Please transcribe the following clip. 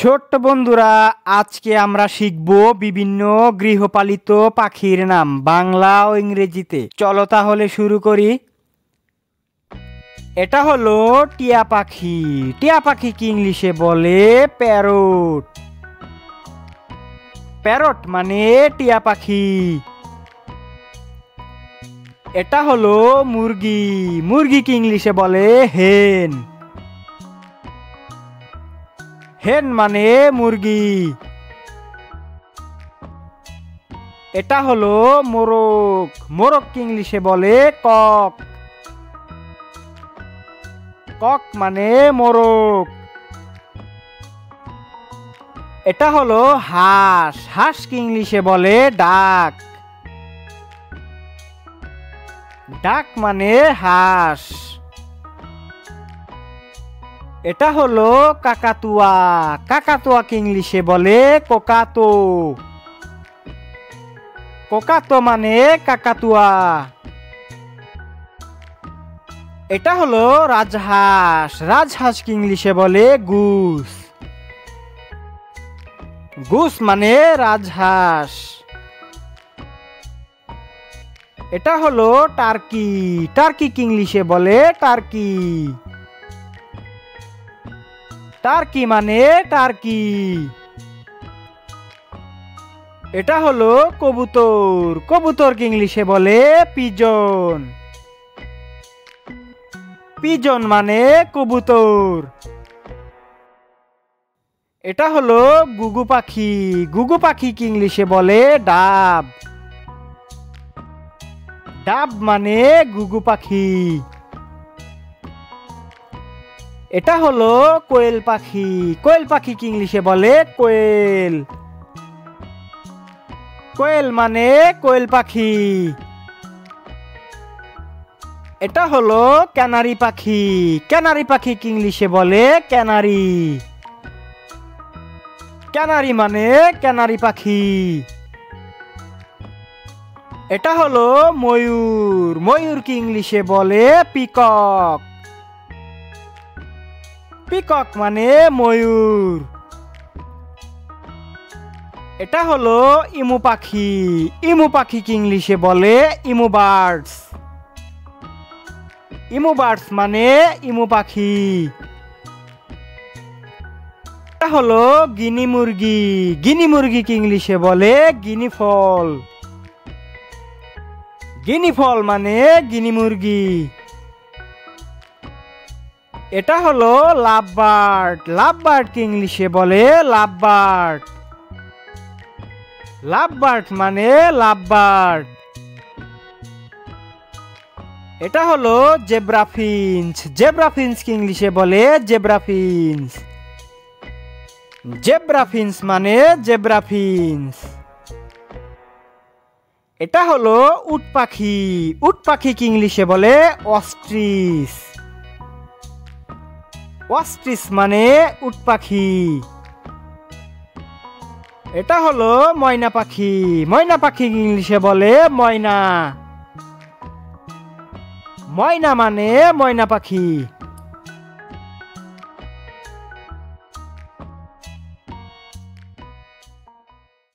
ছোট্ট বন্ধুরা, আজকে আমরা শিখব বিভিন্ন গৃহপালিত পাখির নাম বাংলা ও ইংরেজিতে। চলো তাহলে শুরু করি। এটা হলো টিয়া পাখি। টিয়া পাখি কি ইংলিশে বলে প্যারট। প্যারট মানে টিয়া পাখি। এটা হলো মুরগি। মুরগি কি ইংলিশে বলে হেন। হেন মানে মুরগি। এটা হলো মোরগ। মোরগ কি ইংলিশে বলে কক। কক মানে মোরগ। এটা হলো হাঁস। হাঁস কি ইংলিশে বলে ডাক। ডাক মানে হাঁস। এটা হলো কাকাতুয়া। কাকাতুয়া কি ইংলিশে বলে কোকাতো। কোকাতো মানে কাকাতুয়া। এটা হলো রাজহাঁস। রাজহাঁস কি ইংলিশে বলে গুস। গুস মানে রাজহাঁস। এটা হলো টার্কি। টার্কি কি ইংলিশে বলে টার্কি। টার্কি মানে টার্কি। এটা হলো কবুতর। কবুতর কি ইংলিশে বলে পিজন। পিজন মানে কবুতর। এটা হলো গুগু পাখি। গুগু পাখি কি ইংলিশে বলে ডাব। ডাব মানে গুগু পাখি। এটা হলো কোয়েল পাখি। কোয়েল পাখি কি ইংলিশে বলে কোয়েল। কোয়েল মানে কোয়েল পাখি। এটা হলো ক্যানারি পাখি। ক্যানারি পাখি কি ইংলিশে বলে ক্যানারি। ক্যানারি মানে ক্যানারি পাখি। এটা হলো ময়ূর। ময়ূর কি ইংলিশে বলে পিকক। পিকক মানে ময়ূর। এটা হলো ইমু পাখি। ইমু পাখি কি ইংলিশে বলে ইমু বার্ডস। ইমু বার্ডস মানে ইমু পাখি। এটা হলো গিনি মুরগি। গিনি মুরগি কি ইংলিশে বলে গিনি ফল। গিনি ফল মানে গিনি মুরগি। এটা হলো লাভ বার্ড। লাভ বার্ড কি ইংলিশে বলে লাভ বার্ড। লাভ বার্ড মানে লাভ বার্ড। এটা হলো জেব্রা ফিঞ্চ। জেব্রা ফিঞ্চ কি ইংলিশে বলে জেব্রা ফিঞ্চ। জেব্রা ফিঞ্চ মানে জেব্রা ফিঞ্চ। এটা হলো উট পাখি। উট পাখি কি ইংলিশে বলে অস্ট্রিচ। অস্ট্রিচ মানে উট পাখি। এটা হলো ময়না পাখি। ময়না পাখি ইংলিশে বলে ময়না। ময়না মানে ময়না পাখি।